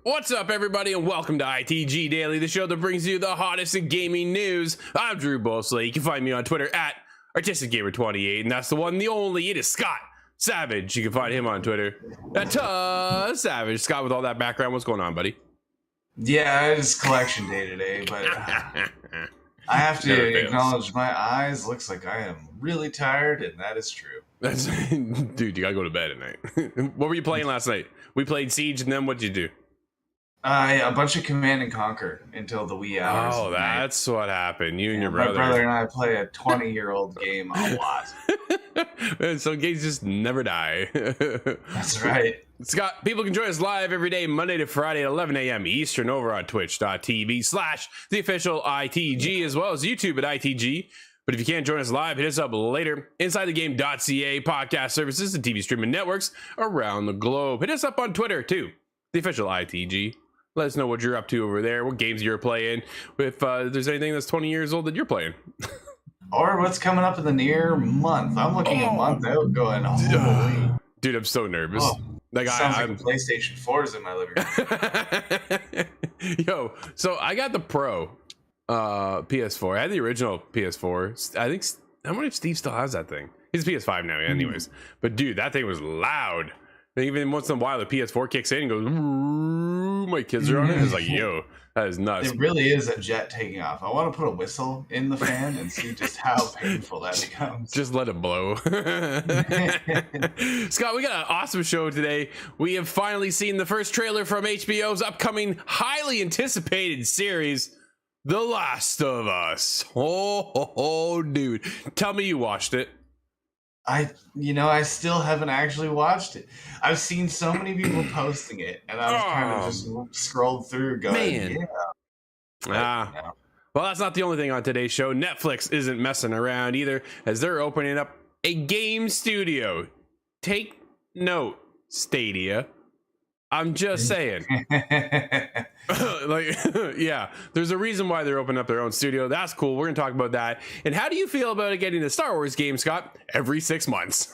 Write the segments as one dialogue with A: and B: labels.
A: What's up, everybody, and welcome to ITG Daily, the show that brings you the hottest in gaming news. I'm Drew Bosley. You can find me on Twitter at ArtisticGamer28, and that's the one, the only. It is Scott Savage. You can find him on Twitter at Savage. Scott, with all that background, what's going on, buddy?
B: Yeah, it's collection day today, but I have to acknowledge my eyes. Looks like I am really tired, and that is true.
A: Dude, you gotta go to bed at night. What were you playing last night? We played Siege, and then what'd you do?
B: A bunch of Command and Conquer until the wee hours.
A: Oh, that's what happened. You and your brother.
B: My brother and I play a 20-year-old game a lot.
A: Man, some games just never die.
B: That's right.
A: Scott, people can join us live every day, Monday to Friday at 11 a.m. Eastern over on twitch.tv/the official ITG, as well as YouTube at ITG. But if you can't join us live, hit us up later. InsideTheGame.ca, podcast services, and TV streaming networks around the globe. Hit us up on Twitter, too. The official ITG. Let us know what you're up to over there, what games you're playing, if there's anything that's 20 years old that you're playing.
B: Or what's coming up in the near month. I'm looking a month out going, holy.
A: Dude, I'm so nervous.
B: Like I'm PlayStation 4s in my living
A: room. Yo, so I got the Pro PS4. I had the original PS4. I think, how many Steve still has that thing? He's PS5 now, anyways. But dude, that thing was loud. And even once in a while, the PS4 kicks in and goes, my kids are on it. It's like, yo, that is nuts.
B: It really is a jet taking off. I want to put a whistle in the fan and see just how painful that becomes.
A: Just let it blow. Scott, we got an awesome show today. We have finally seen the first trailer from HBO's upcoming, highly anticipated series, The Last of Us. Oh, dude. Tell me you watched it.
B: I still haven't actually watched it. I've seen so many people posting it, and I was kind of just scrolled through going,
A: yeah. Well, that's not the only thing on today's show. Netflix isn't messing around either, as they're opening up a game studio. Take note, Stadia. I'm just saying. Yeah, there's a reason why they're opening up their own studio. That's cool. We're gonna talk about that. And how do you feel about it getting a Star Wars game, Scott, every 6 months?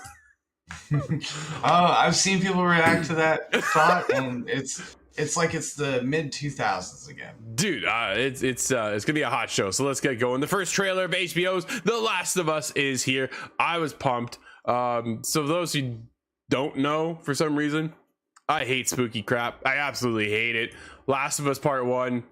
B: I've seen people react to that thought, and it's like it's the mid 2000s again,
A: dude. It's gonna be a hot show. So let's get going. The first trailer of HBO's The Last of Us is here. I was pumped. So those who don't know, for some reason, I hate spooky crap. I absolutely hate it. Last of Us Part 1,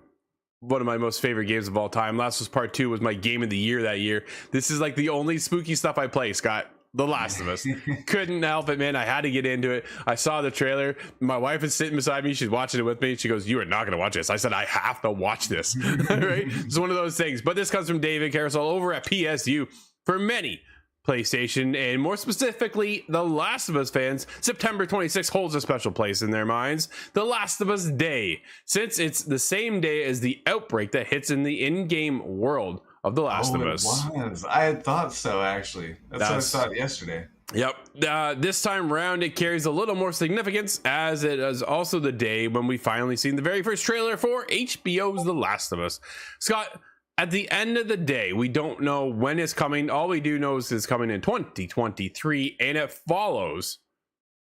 A: one of my most favorite games of all time. Last of Us Part 2 was my game of the year that year. This is like the only spooky stuff I play, Scott. The Last of Us. Couldn't help it, man. I had to get into it. I saw the trailer. My wife is sitting beside me. She's watching it with me. She goes, "You are not going to watch this." I said, "I have to watch this." Right? It's one of those things. But this comes from David Carousel over at PSU. For many PlayStation, and more specifically The Last of Us fans, September 26th holds a special place in their minds. The Last of Us Day, since it's the same day as the outbreak that hits in the in-game world of The Last of Us.
B: I had thought so, actually. That's what I thought yesterday.
A: Yep. This time around, it carries a little more significance, as it is also the day when we finally seen the very first trailer for HBO's The Last of Us. Scott, at the end of the day, we don't know when it's coming. All we do know is it's coming in 2023, and it follows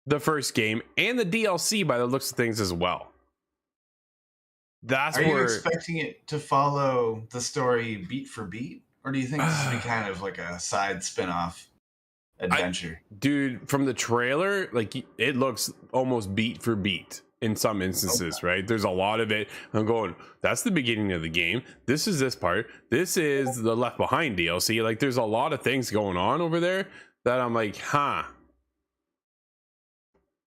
A: the first game and the DLC by the looks of things as well. Are
B: you expecting it to follow the story beat for beat, or do you think this will be kind of like a side spin-off adventure?
A: Dude, from the trailer, like, it looks almost beat for beat. In some instances, right? There's a lot of it. I'm going, that's the beginning of the game. This is this part. This is the Left Behind DLC. Like, there's a lot of things going on over there that I'm like, I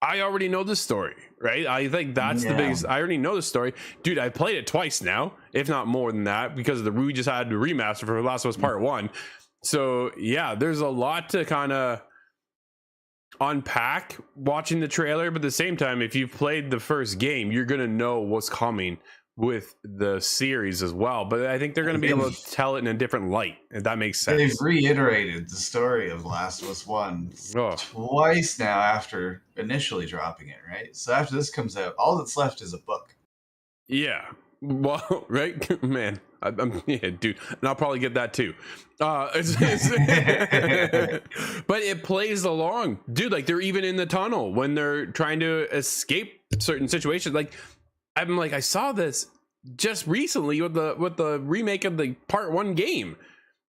A: already know the story, right? I think that's the biggest. I already know the story. Dude, I played it twice now, if not more than that, because we just had to remaster for Last of Us Part 1. So, yeah, there's a lot to kind of unpack watching the trailer, but at the same time, if you've played the first game, you're gonna know what's coming with the series as well. But I think they're gonna be able to tell it in a different light, if that makes sense.
B: They've reiterated the story of Last of Us 1 twice now after initially dropping it, right? So after this comes out, all that's left is a book.
A: Yeah. Well, right, man. Yeah, dude, and I'll probably get that too. But it plays along, dude. Like, they're even in the tunnel when they're trying to escape certain situations. Like, I'm like, I saw this just recently with the remake of the part 1 game.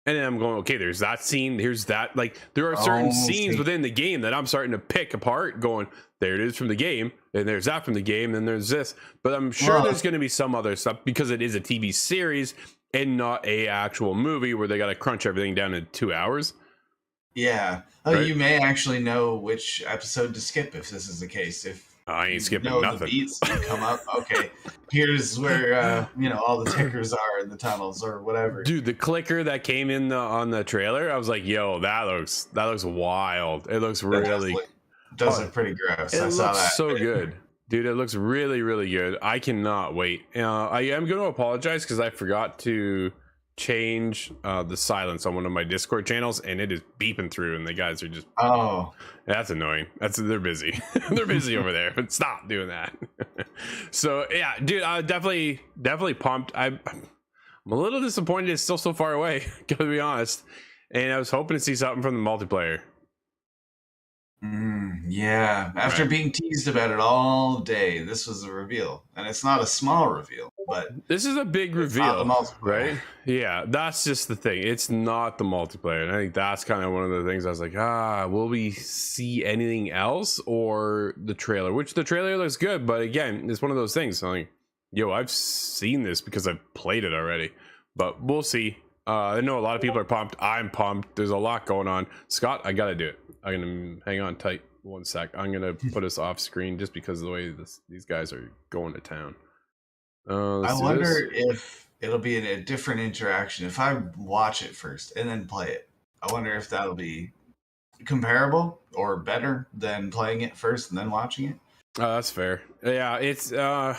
A: And then I'm going, okay, there's that scene, here's that. Like, there are certain scenes within the game that I'm starting to pick apart, going, there it is from the game, and there's that from the game, and there's this. But I'm sure there's going to be some other stuff because it is a TV series and not a actual movie where they got to crunch everything down in 2 hours.
B: Yeah. Oh, right? You may actually know which episode to skip if this is the case. If
A: I ain't skipping nothing.
B: The beats come up. Okay, here's where all the tickers are in the tunnels or whatever.
A: Dude, the clicker that came in on the trailer, I was like, "Yo, that looks wild. It looks really
B: does look pretty gross.
A: I saw that. So good, dude. It looks really, really good. I cannot wait. I am going to apologize because I forgot to change the silence on one of my Discord channels, and it is beeping through, and the guys are just that's annoying. They're busy. They're busy over there, but stop doing that. So yeah, dude, definitely pumped. I'm a little disappointed it's still so far away, gotta be honest, and I was hoping to see something from the multiplayer.
B: Yeah, after being teased about it all day, this was a reveal, and it's not a small reveal, but
A: this is a big reveal, right? Yeah, that's just the thing. It's not the multiplayer, and I think that's kind of one of the things I was like, will we see anything else or the trailer? Which the trailer looks good, but again, it's one of those things. I'm like, yo, I've seen this because I've played it already, but we'll see. I know a lot of people are pumped. I'm pumped. There's a lot going on. Scott, I gotta do it. I'm gonna hang on tight 1 sec. I'm gonna put us off screen just because of the way these guys are going to town.
B: I wonder if it'll be a different interaction if I watch it first and then play it. I wonder if that'll be comparable or better than playing it first and then watching it.
A: Oh, that's fair. Yeah, it's
B: it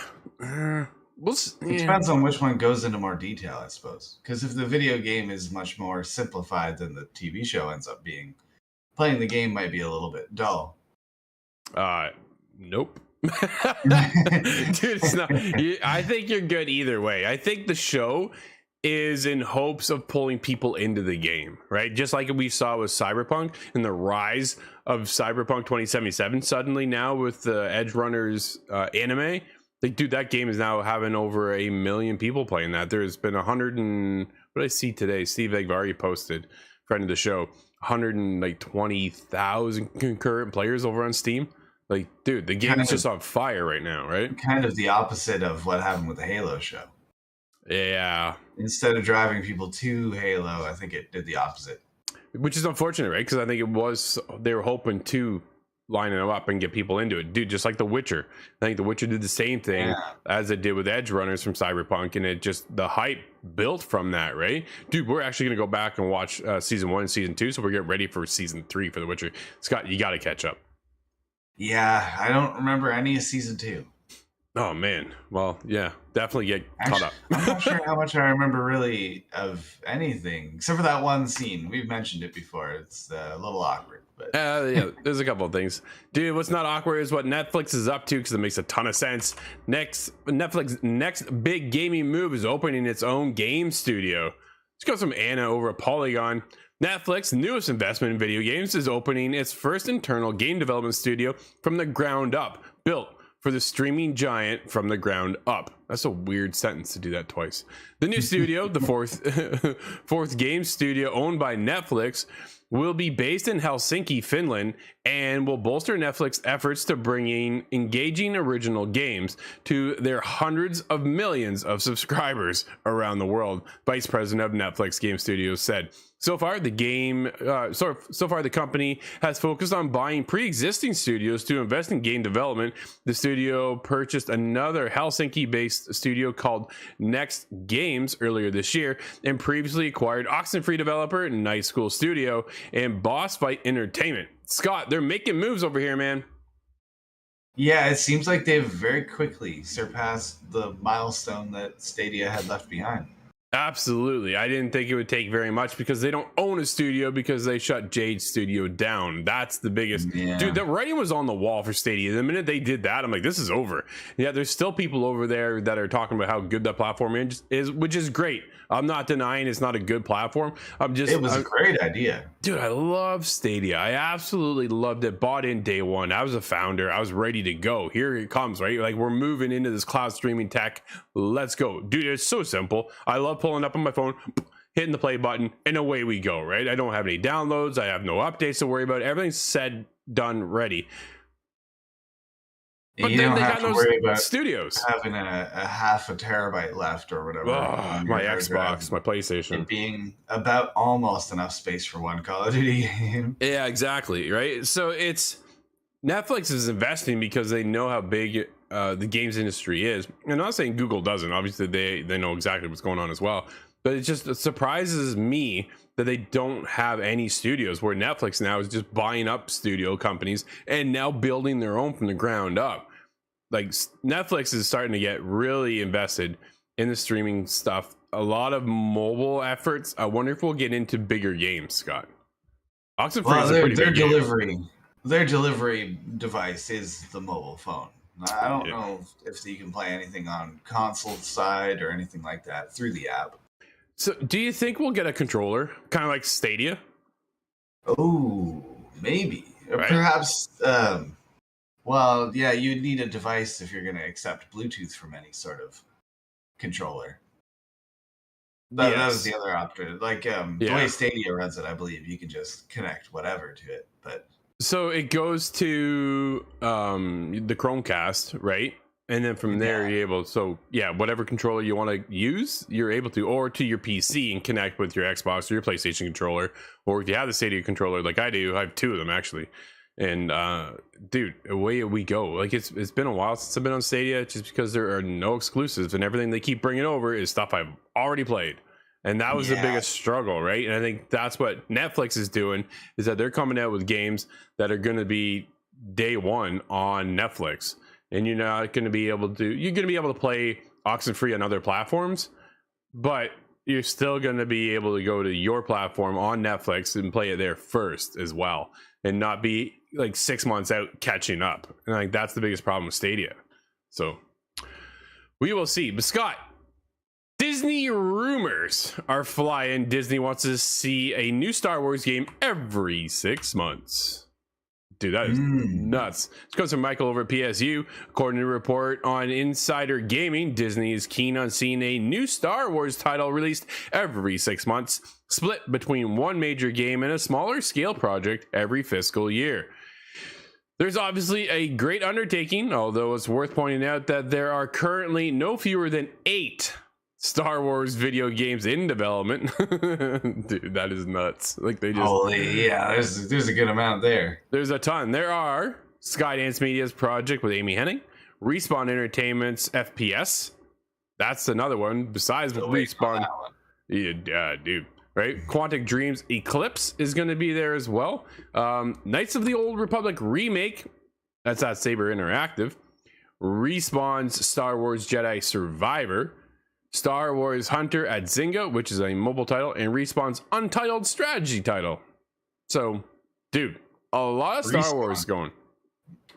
B: depends on which one goes into more detail, I suppose. Because if the video game is much more simplified than the TV show ends up being, playing the game might be a little bit dull.
A: Nope. Dude, it's not. I think you're good either way. I think the show is in hopes of pulling people into the game, right? Just like we saw with Cyberpunk and the rise of Cyberpunk 2077. Suddenly now with the Edge Runners anime, like, dude, that game is now having over 1 million people playing that. There's been 100 and what did I see today? Steve Egvari posted, friend of the show, 120,000 concurrent players over on Steam. Like, dude, the game is just on fire right now, right?
B: Kind of the opposite of what happened with the Halo show.
A: Yeah.
B: Instead of driving people to Halo, I think it did the opposite.
A: Which is unfortunate, right? Because I think they were hoping to line it up and get people into it. Dude, just like The Witcher. I think The Witcher did the same thing as it did with Edge Runners from Cyberpunk, and it just, the hype built from that, right? Dude, we're actually going to go back and watch season 1 and season 2, so we're getting ready for season 3 for The Witcher. Scott, you got to catch up.
B: Yeah, I don't remember any of season 2.
A: Oh, man. Well, yeah, definitely get caught up.
B: I'm not sure how much I remember really of anything, except for that one scene. We've mentioned it before. It's a little awkward. But
A: yeah, there's a couple of things. Dude, what's not awkward is what Netflix is up to, because it makes a ton of sense. Netflix's next big gaming move is opening its own game studio. Let's go from Anna over at Polygon. Netflix's newest investment in video games is opening its first internal game development studio from the ground up, built for the streaming giant from the ground up. That's a weird sentence to do that twice. The new studio, the fourth game studio owned by Netflix, will be based in Helsinki, Finland, and will bolster Netflix's efforts to bringing engaging original games to their hundreds of millions of subscribers around the world. Vice President of Netflix Game Studios said. So far, the company has focused on buying pre-existing studios to invest in game development. The studio purchased another Helsinki-based studio called Next Games earlier this year, and previously acquired Oxenfree developer Night School Studio and Boss Fight Entertainment. Scott, they're making moves over here, man.
B: Yeah, it seems like they've very quickly surpassed the milestone that Stadia had left behind.
A: Absolutely. I didn't think it would take very much because they don't own a studio because they shut Jade Studio down. That's the biggest. Dude,
B: Yeah.
A: the writing was on the wall for Stadia. The minute they did that, I'm like, this is over. Yeah, there's still people over there that are talking about how good that platform is, which is great. I'm not denying it's not a good platform.
B: It was a great idea.
A: Dude, I love Stadia. I absolutely loved it. Bought in day one. I was a founder. I was ready to go. Here it comes, right? Like, we're moving into this cloud streaming tech. Let's go. Dude, it's so simple. I love pulling up on my phone, hitting the play button, and away we go, right? I don't have any downloads. I have no updates to worry about. Everything's said, done, ready.
B: But you don't have to worry about
A: studios
B: having a half a terabyte left or whatever.
A: My Xbox, my PlayStation.
B: It being about almost enough space for one Call of Duty game.
A: Yeah, exactly. Right. So Netflix is investing because they know how big the games industry is. I'm not saying Google doesn't. Obviously, they know exactly what's going on as well. But it surprises me that they don't have any studios, where Netflix now is just buying up studio companies and now building their own from the ground up. Like, Netflix is starting to get really invested in the streaming stuff. A lot of mobile efforts. I wonder if we'll get into bigger games, Scott.
B: Their delivery device is the mobile phone. I don't know if you can play anything on console side or anything like that through the app.
A: So, do you think we'll get a controller, kind of like Stadia?
B: Oh, maybe. Right? Perhaps. Well, yeah, you'd need a device if you're going to accept Bluetooth from any sort of controller. That was the other option. Like, the way Stadia runs it, I believe you can just connect whatever to it. But
A: so it goes to the Chromecast, right? And then from there, you're able. So whatever controller you want to use, you're able to, or to your PC and connect with your Xbox or your PlayStation controller, or if you have the Stadia controller, like I do, I have two of them actually. And dude, away we go. Like, it's been a while since I've been on Stadia, just because there are no exclusives, and everything they keep bringing over is stuff I've already played. And that was the biggest struggle, right? And I think that's what Netflix is doing, is that they're coming out with games that are going to be day one on Netflix. And you're not going to be able to, you're going to be able to play Oxenfree on other platforms, but you're still going to be able to go to your platform on Netflix and play it there first as well, and not be like 6 months out catching up. And like, that's the biggest problem with Stadia. So we will see. But Scott, Disney rumors are flying. Disney wants to see a new Star Wars game every 6 months. Dude, that is nuts. This comes from Michael over at PSU. According to a report on Insider Gaming, Disney is keen on seeing a new Star Wars title released every 6 months, split between one major game and a smaller scale project every fiscal year. There's obviously a great undertaking, although it's worth pointing out that there are currently no fewer than 8 Star Wars video games in development. Dude, that is nuts. Like, they just...
B: there's a good amount there.
A: There's a ton. There are Skydance Media's project with Amy Hennig, Respawn Entertainment's FPS. That's another one besides Respawn. Yeah, dude. Right? Quantic Dreams Eclipse is going to be there as well. Knights of the Old Republic remake. That's at Saber Interactive. Respawn's Star Wars Jedi Survivor. Star Wars Hunter at Zynga, which is a mobile title, and Respawn's Untitled strategy title. So, dude, a lot of Star Wars going.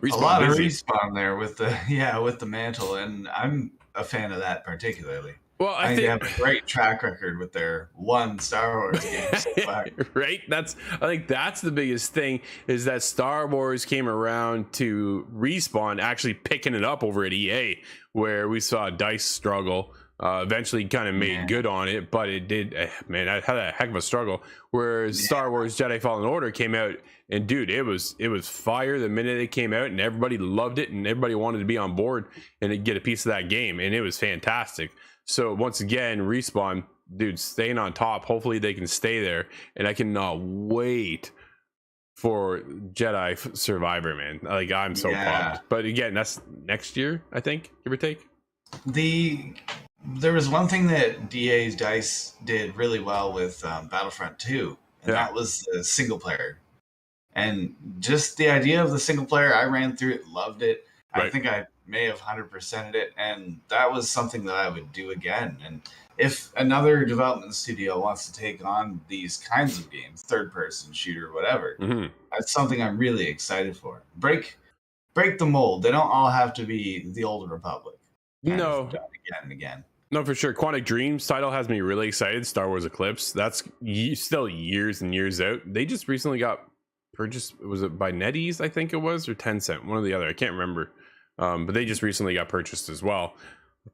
B: A lot of Respawn there with the mantle, and I'm a fan of that particularly.
A: Well, I think
B: they have a great track record with their one Star Wars game so far.
A: Right? I think that's the biggest thing, is that Star Wars came around to Respawn actually picking it up over at EA, where we saw DICE struggle. Eventually kind of made good on it, but it did, man, I had a heck of a struggle. Whereas Star Wars Jedi Fallen Order came out, and dude, it was fire the minute it came out, and everybody loved it, and everybody wanted to be on board and get a piece of that game, and it was fantastic. So once again, Respawn, dude, staying on top. Hopefully they can stay there, and I cannot wait for Jedi Survivor, man. Like, I'm so pumped. But again, that's next year, I think, give or take.
B: There was one thing that DA's DICE did really well with Battlefront 2, and that was the single player. And just the idea of the single player, I ran through it, loved it. Right. I think I may have 100%ed it, and that was something that I would do again. And if another development studio wants to take on these kinds of games, third person shooter, whatever, that's something I'm really excited for. Break the mold. They don't all have to be the Old Republic.
A: No,
B: Done again and again.
A: No, for sure. Quantic Dreams title has me really excited. Star Wars Eclipse. That's still years and years out. They just recently got purchased. Was it by NetEase, I think it was, or Tencent? One or the other. I can't remember. But they just recently got purchased as well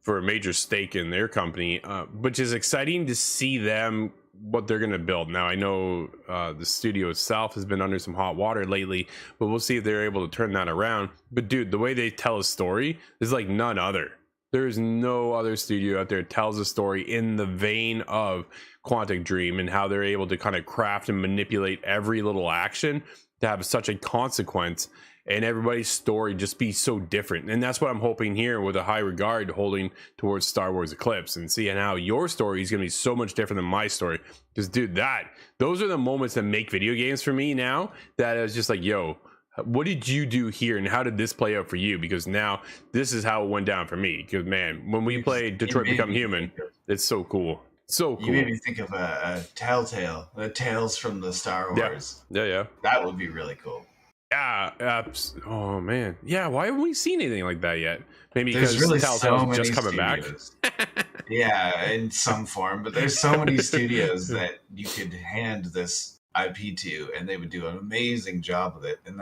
A: for a major stake in their company, which is exciting to see them, what they're going to build. Now, I know the studio itself has been under some hot water lately, but we'll see if they're able to turn that around. But dude, the way they tell a story is like none other. There's no other studio out there that tells a story in the vein of Quantic Dream, and how they're able to kind of craft and manipulate every little action to have such a consequence, and everybody's story just be so different. And that's what I'm hoping here, with a high regard holding towards Star Wars Eclipse, and seeing how your story is going to be so much different than my story. Because dude, those are the moments that make video games for me now, that it's just like, yo, what did you do here, and how did this play out for you? Because now this is how it went down for me. Because man, when we played Detroit Become Human, it's so cool. So cool.
B: You made me think of a Telltale, the Tales from the Star Wars.
A: Yeah.
B: That would be really cool.
A: Yeah. Oh man. Yeah. Why haven't we seen anything like that yet? Maybe
B: there's
A: because
B: really
A: Telltale's just coming
B: studios.
A: back.
B: Yeah, in some form. But there's so many studios that you could hand this IP to, and they would do an amazing job with it. And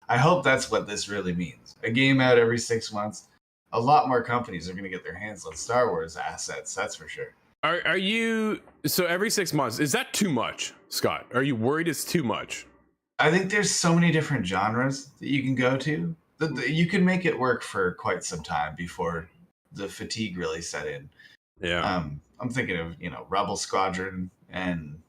B: I hope that's what this really means. A game out every 6 months. A lot more companies are going to get their hands on Star Wars assets. That's for sure.
A: Are you, so every 6 months, is that too much, Scott? Are you worried it's too much?
B: I think there's so many different genres that you can go to. You can make it work for quite some time before the fatigue really set in.
A: Yeah.
B: I'm thinking of, Rebel Squadron and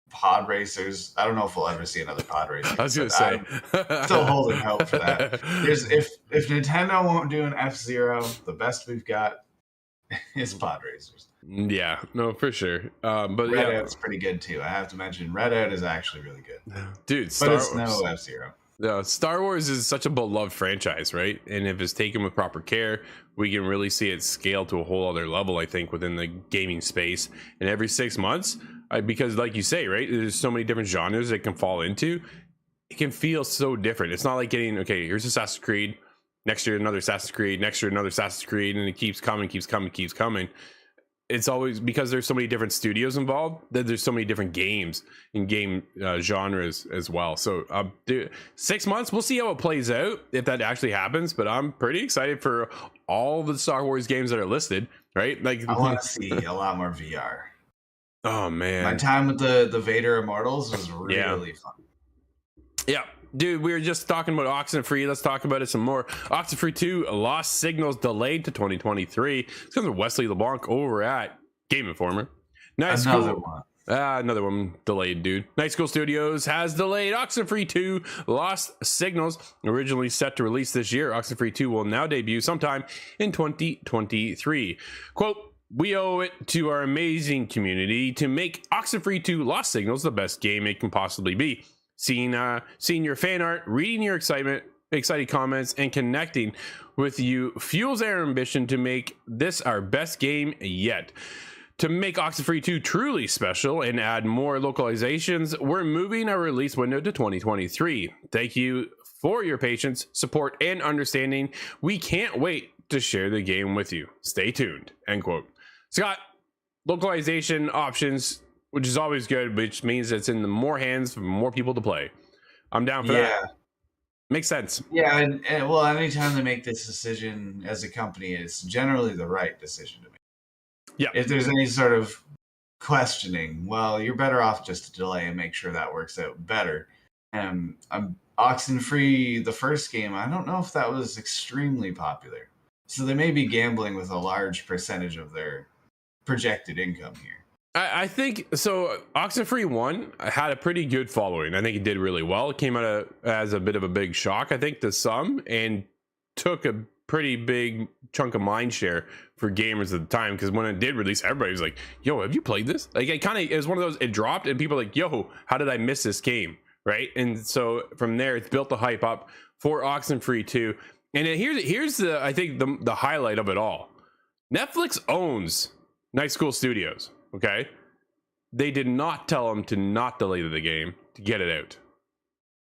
B: pod racers. I don't know if we'll ever see another pod racer.
A: I was gonna say,
B: I'm still holding hope for that. If Nintendo won't do an F-Zero, the best we've got is pod racers.
A: Yeah, no, for sure. But
B: Redout's pretty good too. I have to mention, Redout is actually really good,
A: dude.
B: But it's no F-Zero.
A: Star Wars is such a beloved franchise, right? And if it's taken with proper care, we can really see it scale to a whole other level, I think, within the gaming space. And every 6 months, because like you say, right, there's so many different genres it can fall into. It can feel so different. It's not like getting, okay, here's Assassin's Creed, next year another Assassin's Creed, next year another Assassin's Creed, and it keeps coming. It's always, because there's so many different studios involved, that there's so many different games and game genres as well. So dude, 6 months, we'll see how it plays out, if that actually happens. But I'm pretty excited for all the Star Wars games that are listed, right? Like,
B: I want to see a lot more VR.
A: Oh man,
B: my time with the Vader Immortals was really fun.
A: Yeah. Dude, we were just talking about Oxenfree. Let's talk about it some more. Oxenfree 2 Lost Signals delayed to 2023. It's because of Wesley LeBlanc over at Game Informer.
B: Another
A: one delayed, dude. Night School Studios has delayed Oxenfree 2 Lost Signals. Originally set to release this year, Oxenfree 2 will now debut sometime in 2023. Quote, "We owe it to our amazing community to make Oxenfree 2 Lost Signals the best game it can possibly be. Seeing your fan art, reading your excited comments, and connecting with you fuels our ambition to make this our best game yet. To make Oxenfree 2 truly special and add more localizations, we're moving our release window to 2023. Thank you for your patience, support, and understanding. We can't wait to share the game with you. Stay tuned." End quote. Scott, localization options, which is always good, which means it's in the more hands for more people to play. I'm down for that. Makes sense.
B: Yeah, and well, anytime they make this decision as a company, it's generally the right decision to make.
A: Yeah.
B: If there's any sort of questioning, well, you're better off just to delay and make sure that works out better. Oxenfree, the first game, I don't know if that was extremely popular. So they may be gambling with a large percentage of their projected income here.
A: I think so. Oxenfree 1 had a pretty good following. I think it did really well. It came out as a bit of a big shock, I think, to some, and took a pretty big chunk of mind share for gamers at the time. Because when it did release, everybody was like, "Yo, have you played this?" Like, it was one of those. It dropped, and people were like, "Yo, how did I miss this game?" Right? And so from there, it's built the hype up for Oxenfree 2. And here's the I think the highlight of it all. Netflix owns Night School Studios. Okay, they did not tell them to not delay the game to get it out.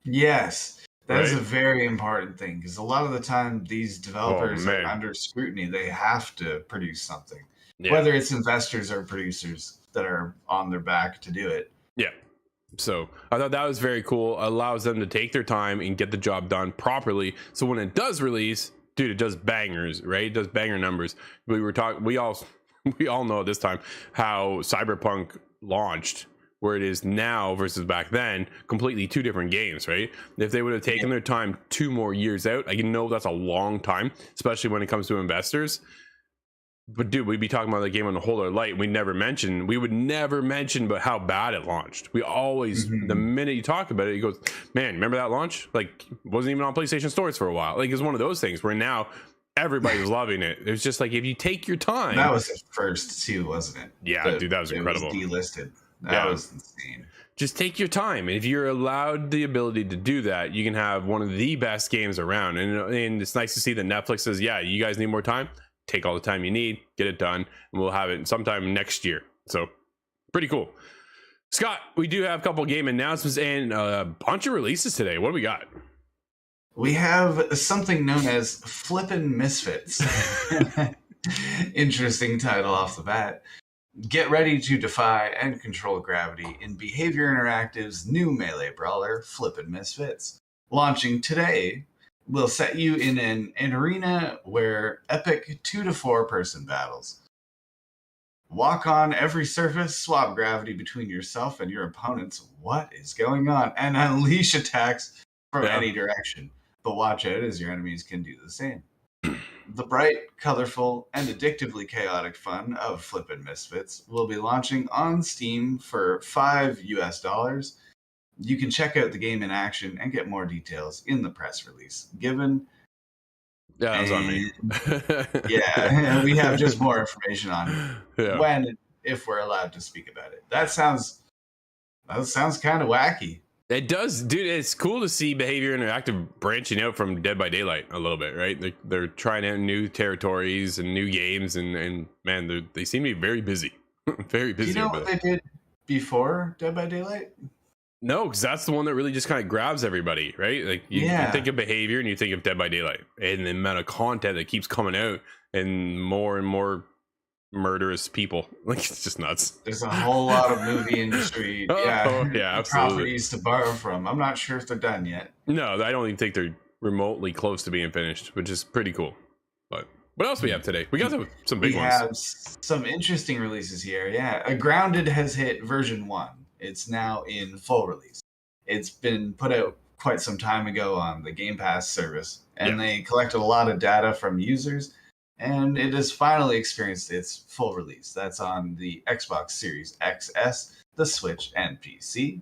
B: Yes. That is
A: Right?
B: a very important thing because a lot of the time these developers are under scrutiny. They have to produce something, whether it's investors or producers that are on their back to do it.
A: Yeah. So I thought that was very cool. Allows them to take their time and get the job done properly. So when it does release, dude, it does bangers, right? It does banger numbers. We all know at this time how Cyberpunk launched, where it is now versus back then, completely two different games, right? If they would have taken their time 2 more years out, I know that's a long time, especially when it comes to investors. But dude, we'd be talking about the game on a whole other light. We would never mention about how bad it launched. We always, the minute you talk about it, he goes, man, remember that launch? Like, wasn't even on PlayStation stores for a while. Like, it's one of those things where now everybody's loving it. It was just like, if you take your time.
B: That was the first too, wasn't it?
A: Yeah, dude, that was incredible.
B: It was delisted. That was insane.
A: Just take your time. And if you're allowed the ability to do that, you can have one of the best games around. And it's nice to see that Netflix says, yeah, you guys need more time. Take all the time you need, get it done, and we'll have it sometime next year. So pretty cool. Scott, we do have a couple game announcements and a bunch of releases today. What do we got?
B: We have something known as Flippin' Misfits. Interesting title off the bat. Get ready to defy and control gravity in Behavior Interactive's new melee brawler, Flippin' Misfits. Launching today, will set you in an arena where epic 2 to 4 person battles. Walk on every surface, swap gravity between yourself and your opponents. What is going on? And unleash attacks from any direction. But watch out as your enemies can do the same. The bright, colorful, and addictively chaotic fun of Flippin' Misfits will be launching on Steam for $5. You can check out the game in action and get more details in the press release given.
A: Yeah, that was on me.
B: And we have just more information on when and if we're allowed to speak about it. That sounds kind of wacky.
A: It does, dude. It's cool to see Behavior Interactive branching out from Dead by Daylight a little bit, right? They're trying out new territories and new games, and man, they seem to be very busy. Very busy.
B: You know what they did before Dead by Daylight?
A: No, because that's the one that really just kind of grabs everybody, right? Like you think of Behavior and you think of Dead by Daylight, and the amount of content that keeps coming out and more murderous people. Like, it's just nuts.
B: There's a whole lot of movie industry properties to borrow from. I'm not sure if they're done yet.
A: No, I don't even think they're remotely close to being finished, which is pretty cool. But what else we have today? We got some big ones. We have
B: some interesting releases here. Yeah, Grounded has hit version 1. It's now in full release. It's been put out quite some time ago on the Game Pass service, and they collected a lot of data from users, and it has finally experienced its full release. That's on the Xbox Series XS, the Switch, and PC.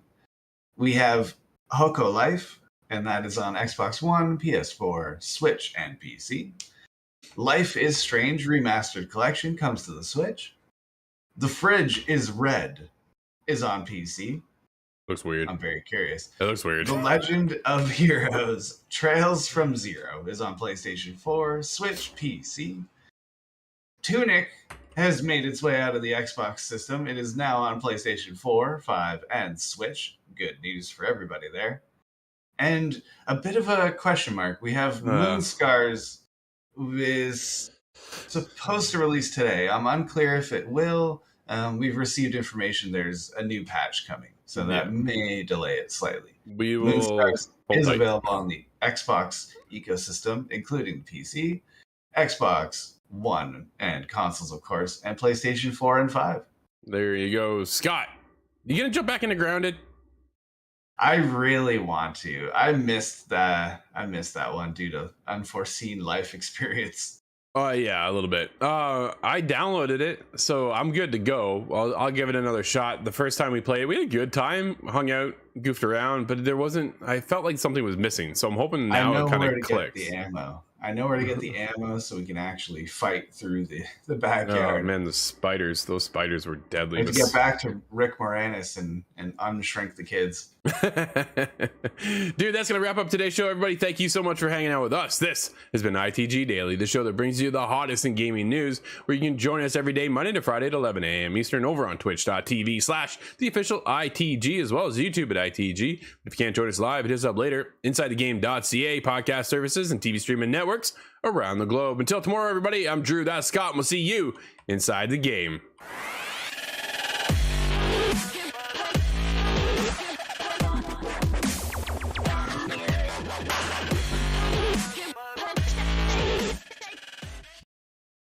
B: We have Hoko Life, and that is on Xbox One, PS4, Switch, and PC. Life is Strange Remastered Collection comes to the Switch. The Fridge is Red is on PC.
A: Looks weird.
B: I'm very curious.
A: It looks weird.
B: The Legend of Heroes Trails from Zero is on PlayStation 4, Switch, PC. Tunic has made its way out of the Xbox system. It is now on PlayStation 4, 5, and Switch. Good news for everybody there. And a bit of a question mark. We have Moonscars is supposed to release today. I'm unclear if it will. We've received information there's a new patch coming, so that may delay it slightly.
A: We will.
B: Moonscars is available on the Xbox ecosystem, including PC, Xbox One, and consoles, of course, and PlayStation 4 and 5.
A: There you go. Scott, you gonna jump back into Grounded?
B: I really want to. I missed that one due to unforeseen life experience.
A: Yeah, a little bit. I downloaded it, so I'm good to go. I'll give it another shot. The first time we played it, we had a good time, hung out, goofed around, but I felt like something was missing. So I'm hoping now it kind of clicks.
B: Get the ammo. I know where to get the ammo so we can actually fight through the backyard.
A: Oh man, those spiders were deadly.
B: We have to get back to Rick Moranis and unshrink the kids.
A: Dude, that's gonna wrap up today's show, everybody. Thank you so much for hanging out with us. This has been ITG Daily, the show that brings you the hottest in gaming news, where you can join us every day, Monday to Friday at 11 a.m. Eastern, over on twitch.tv/the official ITG, as well as YouTube at ITG. If you can't join us live, it is up later inside the game.ca, podcast services, and TV streaming networks around the globe. Until tomorrow, everybody, I'm Drew, that's Scott, and we'll see you inside the game.